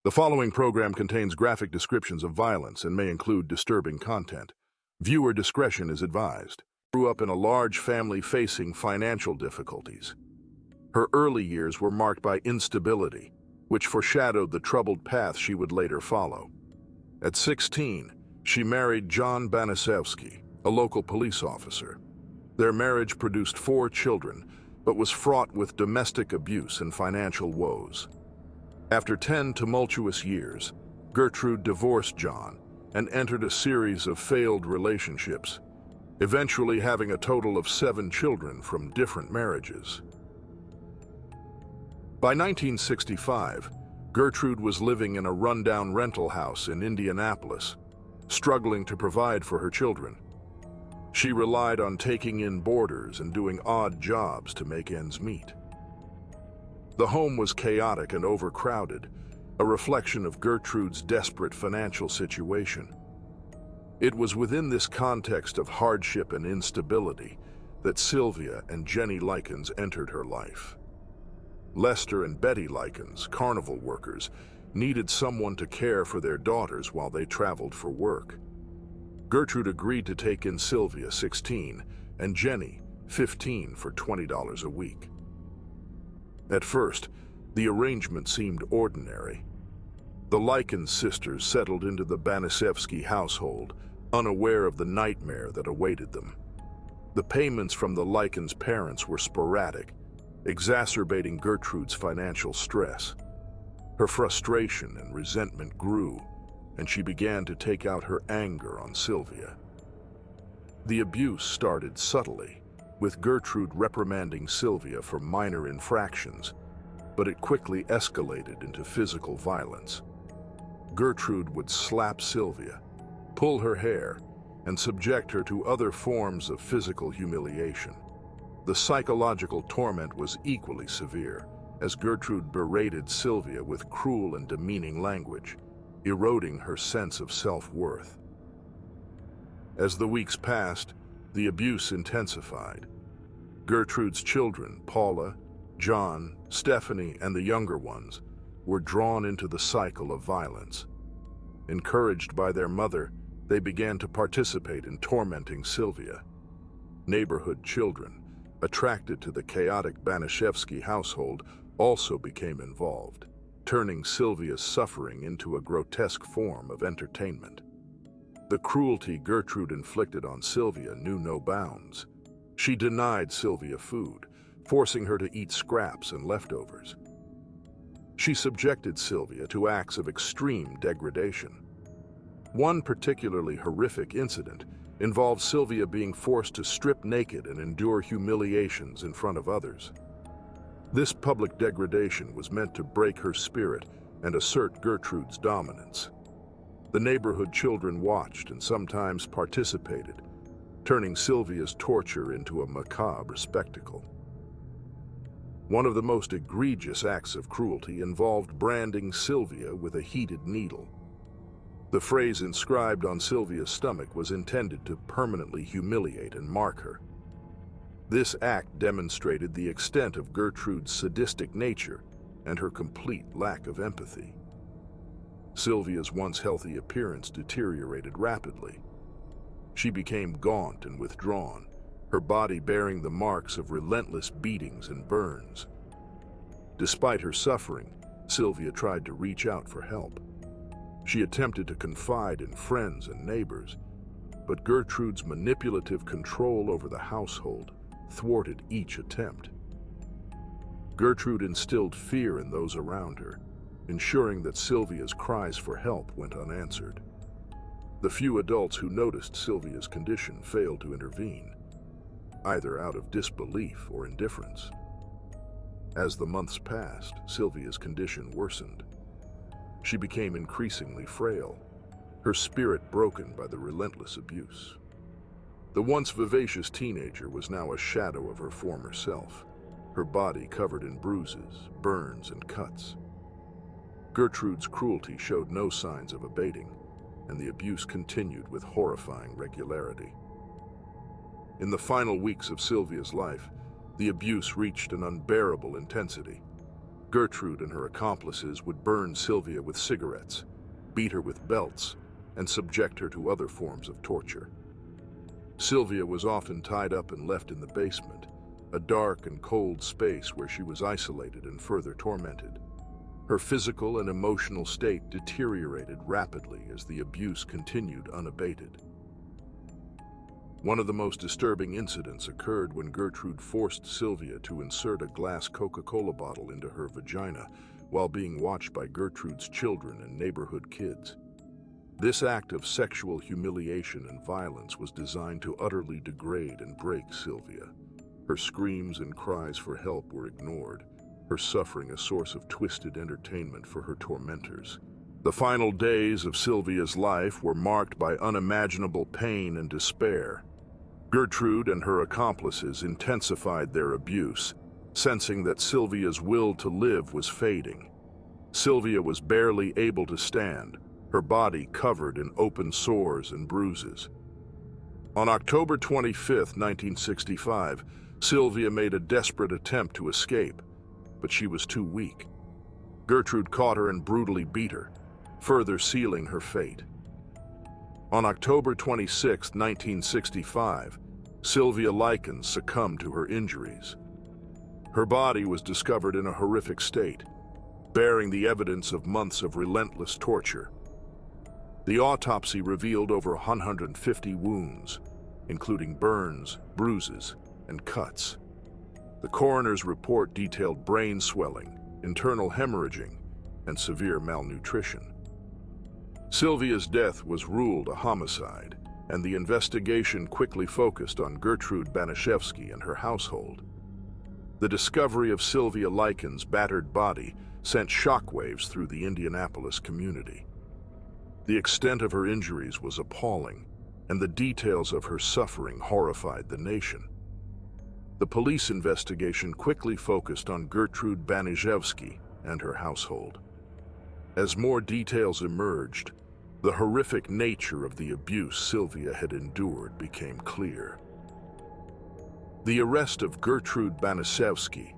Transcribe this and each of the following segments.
The following program contains graphic descriptions of violence and may include disturbing content. Viewer discretion is advised. Grew up in a large family facing financial difficulties. Her early years were marked by instability, which foreshadowed the troubled path she would later follow. At 16, she married John Baniszewski, a local police officer. Their marriage produced 4 children, but was fraught with domestic abuse and financial woes. After 10 tumultuous years, Gertrude divorced John and entered a series of failed relationships, eventually having a total of 7 children from different marriages. By 1965, Gertrude was living in a rundown rental house in Indianapolis, struggling to provide for her children. She relied on taking in boarders and doing odd jobs to make ends meet. The home was chaotic and overcrowded, a reflection of Gertrude's desperate financial situation. It was within this context of hardship and instability that Sylvia and Jenny Lykens entered her life. Lester and Betty Lykens, carnival workers, needed someone to care for their daughters while they traveled for work. Gertrude agreed to take in Sylvia, 16, and Jenny, 15, for $20 a week. At first, the arrangement seemed ordinary. The Lykens sisters settled into the Baniszewski household, unaware of the nightmare that awaited them. The payments from the Lykens' parents were sporadic, exacerbating Gertrude's financial stress. Her frustration and resentment grew, and she began to take out her anger on Sylvia. The abuse started subtly, with Gertrude reprimanding Sylvia for minor infractions, but it quickly escalated into physical violence. Gertrude would slap Sylvia, pull her hair, and subject her to other forms of physical humiliation. The psychological torment was equally severe, as Gertrude berated Sylvia with cruel and demeaning language, eroding her sense of self-worth. As the weeks passed, the abuse intensified. Gertrude's children, Paula, John, Stephanie, and the younger ones, were drawn into the cycle of violence. Encouraged by their mother, they began to participate in tormenting Sylvia. Neighborhood children, attracted to the chaotic Baniszewski household, also became involved, turning Sylvia's suffering into a grotesque form of entertainment. The cruelty Gertrude inflicted on Sylvia knew no bounds. She denied Sylvia food, forcing her to eat scraps and leftovers. She subjected Sylvia to acts of extreme degradation. One particularly horrific incident involved Sylvia being forced to strip naked and endure humiliations in front of others. This public degradation was meant to break her spirit and assert Gertrude's dominance. The neighborhood children watched and sometimes participated, turning Sylvia's torture into a macabre spectacle. One of the most egregious acts of cruelty involved branding Sylvia with a heated needle. The phrase inscribed on Sylvia's stomach was intended to permanently humiliate and mark her. This act demonstrated the extent of Gertrude's sadistic nature and her complete lack of empathy. Sylvia's once healthy appearance deteriorated rapidly. She became gaunt and withdrawn, her body bearing the marks of relentless beatings and burns. Despite her suffering, Sylvia tried to reach out for help. She attempted to confide in friends and neighbors, but Gertrude's manipulative control over the household thwarted each attempt. Gertrude instilled fear in those around her, ensuring that Sylvia's cries for help went unanswered. The few adults who noticed Sylvia's condition failed to intervene, either out of disbelief or indifference. As the months passed, Sylvia's condition worsened. She became increasingly frail, her spirit broken by the relentless abuse. The once vivacious teenager was now a shadow of her former self, her body covered in bruises, burns, and cuts. Gertrude's cruelty showed no signs of abating, and the abuse continued with horrifying regularity. In the final weeks of Sylvia's life, the abuse reached an unbearable intensity. Gertrude and her accomplices would burn Sylvia with cigarettes, beat her with belts, and subject her to other forms of torture. Sylvia was often tied up and left in the basement, a dark and cold space where she was isolated and further tormented. Her physical and emotional state deteriorated rapidly as the abuse continued unabated. One of the most disturbing incidents occurred when Gertrude forced Sylvia to insert a glass Coca-Cola bottle into her vagina while being watched by Gertrude's children and neighborhood kids. This act of sexual humiliation and violence was designed to utterly degrade and break Sylvia. Her screams and cries for help were ignored, her suffering a source of twisted entertainment for her tormentors. The final days of Sylvia's life were marked by unimaginable pain and despair. Gertrude and her accomplices intensified their abuse, sensing that Sylvia's will to live was fading. Sylvia was barely able to stand, her body covered in open sores and bruises. On October 25, 1965, Sylvia made a desperate attempt to escape, but she was too weak. Gertrude caught her and brutally beat her, further sealing her fate. On October 26, 1965, Sylvia Lykens succumbed to her injuries. Her body was discovered in a horrific state, bearing the evidence of months of relentless torture. The autopsy revealed over 150 wounds, including burns, bruises, and cuts. The coroner's report detailed brain swelling, internal hemorrhaging, and severe malnutrition. Sylvia's death was ruled a homicide, and the investigation quickly focused on Gertrude Baniszewski and her household. The discovery of Sylvia Lykens' battered body sent shockwaves through the Indianapolis community. The extent of her injuries was appalling, and the details of her suffering horrified the nation. The police investigation quickly focused on Gertrude Baniszewski and her household. As more details emerged, the horrific nature of the abuse Sylvia had endured became clear. The arrest of Gertrude Baniszewski,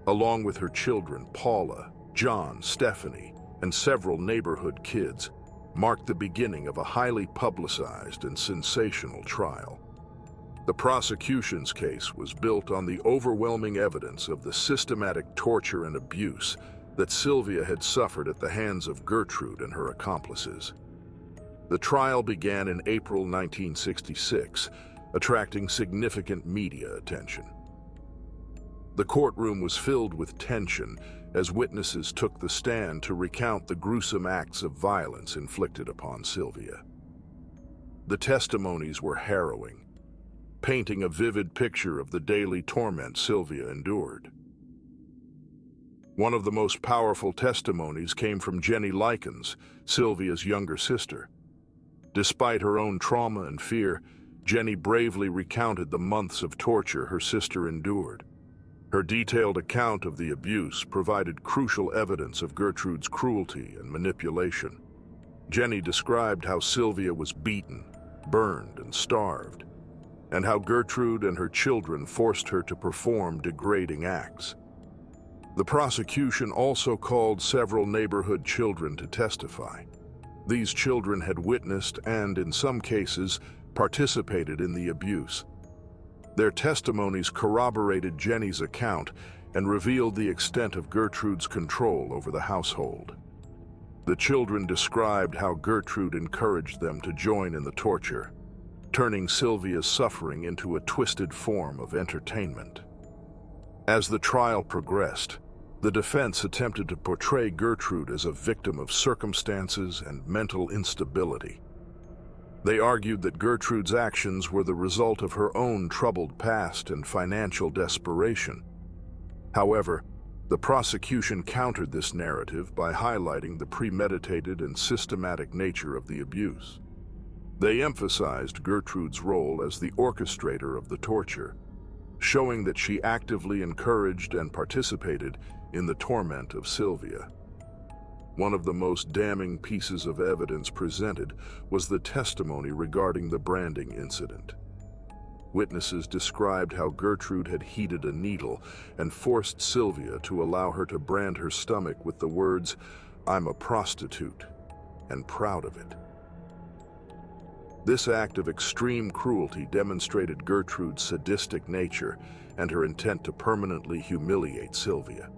along with her children Paula, John, Stephanie, and several neighborhood kids, marked the beginning of a highly publicized and sensational trial. The prosecution's case was built on the overwhelming evidence of the systematic torture and abuse that Sylvia had suffered at the hands of Gertrude and her accomplices. The trial began in April 1966, attracting significant media attention. The courtroom was filled with tension as witnesses took the stand to recount the gruesome acts of violence inflicted upon Sylvia. The testimonies were harrowing, painting a vivid picture of the daily torment Sylvia endured. One of the most powerful testimonies came from Jenny Lykens, Sylvia's younger sister. Despite her own trauma and fear, Jenny bravely recounted the months of torture her sister endured. Her detailed account of the abuse provided crucial evidence of Gertrude's cruelty and manipulation. Jenny described how Sylvia was beaten, burned, and starved, and how Gertrude and her children forced her to perform degrading acts. The prosecution also called several neighborhood children to testify. These children had witnessed and, in some cases, participated in the abuse. Their testimonies corroborated Jenny's account and revealed the extent of Gertrude's control over the household. The children described how Gertrude encouraged them to join in the torture, turning Sylvia's suffering into a twisted form of entertainment. As the trial progressed, the defense attempted to portray Gertrude as a victim of circumstances and mental instability. They argued that Gertrude's actions were the result of her own troubled past and financial desperation. However, the prosecution countered this narrative by highlighting the premeditated and systematic nature of the abuse. They emphasized Gertrude's role as the orchestrator of the torture, showing that she actively encouraged and participated in the torment of Sylvia. One of the most damning pieces of evidence presented was the testimony regarding the branding incident. Witnesses described how Gertrude had heated a needle and forced Sylvia to allow her to brand her stomach with the words, "I'm a prostitute, and proud of it." This act of extreme cruelty demonstrated Gertrude's sadistic nature and her intent to permanently humiliate Sylvia.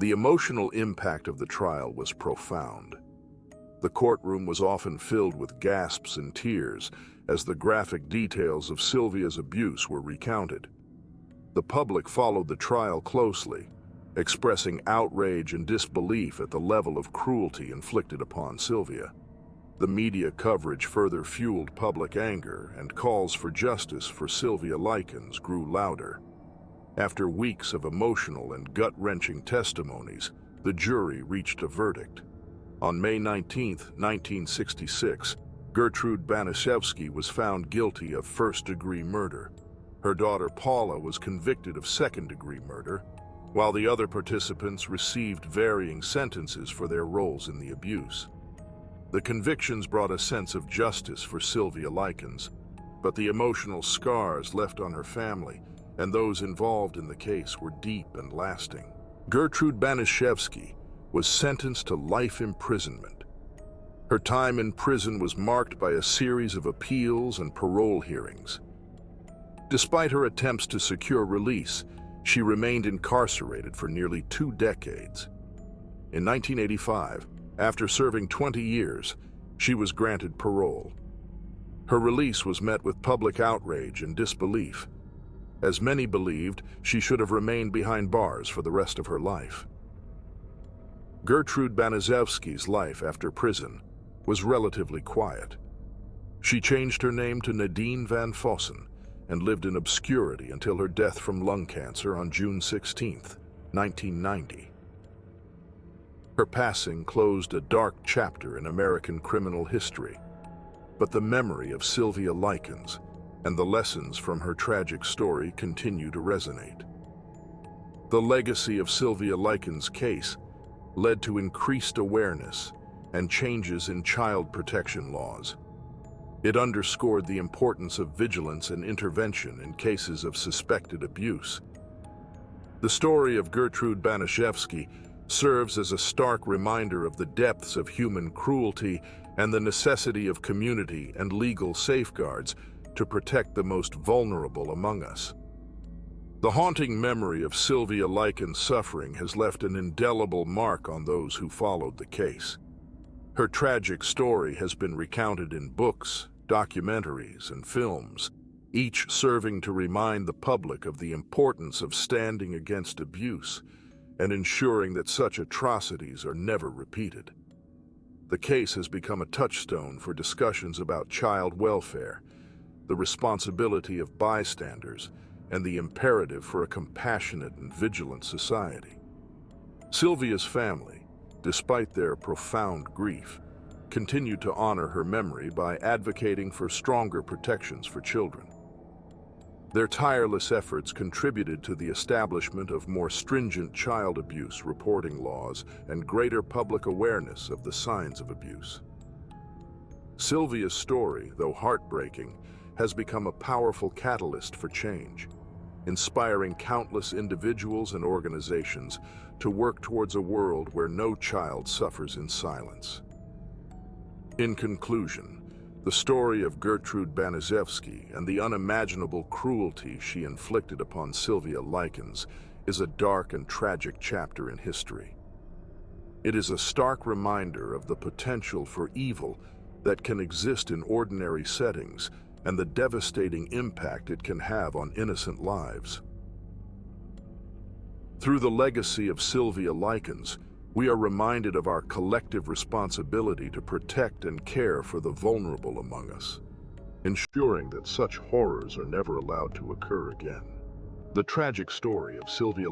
The emotional impact of the trial was profound. The courtroom was often filled with gasps and tears as the graphic details of Sylvia's abuse were recounted. The public followed the trial closely, expressing outrage and disbelief at the level of cruelty inflicted upon Sylvia. The media coverage further fueled public anger, and calls for justice for Sylvia Lykens grew louder. After weeks of emotional and gut-wrenching testimonies, the jury reached a verdict. On May 19, 1966, Gertrude Baniszewski was found guilty of first-degree murder. Her daughter Paula was convicted of second-degree murder, while the other participants received varying sentences for their roles in the abuse. The convictions brought a sense of justice for Sylvia Lykens, but the emotional scars left on her family and those involved in the case were deep and lasting. Gertrude Baniszewski was sentenced to life imprisonment. Her time in prison was marked by a series of appeals and parole hearings. Despite her attempts to secure release, she remained incarcerated for nearly 2 decades. In 1985, after serving 20 years, she was granted parole. Her release was met with public outrage and disbelief, as many believed she should have remained behind bars for the rest of her life. Gertrude Baniszewski's life after prison was relatively quiet. She changed her name to Nadine van Fossen and lived in obscurity until her death from lung cancer on June 16, 1990. Her passing closed a dark chapter in American criminal history, but the memory of Sylvia Lykens and the lessons from her tragic story continue to resonate. The legacy of Sylvia Lykens' case led to increased awareness and changes in child protection laws. It underscored the importance of vigilance and intervention in cases of suspected abuse. The story of Gertrude Baniszewski serves as a stark reminder of the depths of human cruelty and the necessity of community and legal safeguards to protect the most vulnerable among us. The haunting memory of Sylvia Lykens' suffering has left an indelible mark on those who followed the case. Her tragic story has been recounted in books, documentaries, and films, each serving to remind the public of the importance of standing against abuse and ensuring that such atrocities are never repeated. The case has become a touchstone for discussions about child welfare, the responsibility of bystanders, and the imperative for a compassionate and vigilant society. Sylvia's family, despite their profound grief, continued to honor her memory by advocating for stronger protections for children. Their tireless efforts contributed to the establishment of more stringent child abuse reporting laws and greater public awareness of the signs of abuse. Sylvia's story, though heartbreaking, has become a powerful catalyst for change, inspiring countless individuals and organizations to work towards a world where no child suffers in silence. In conclusion, the story of Gertrude Baniszewski and the unimaginable cruelty she inflicted upon Sylvia Lykens is a dark and tragic chapter in history. It is a stark reminder of the potential for evil that can exist in ordinary settings and the devastating impact it can have on innocent lives. Through the legacy of Sylvia Lykens, we are reminded of our collective responsibility to protect and care for the vulnerable among us, ensuring that such horrors are never allowed to occur again. The tragic story of Sylvia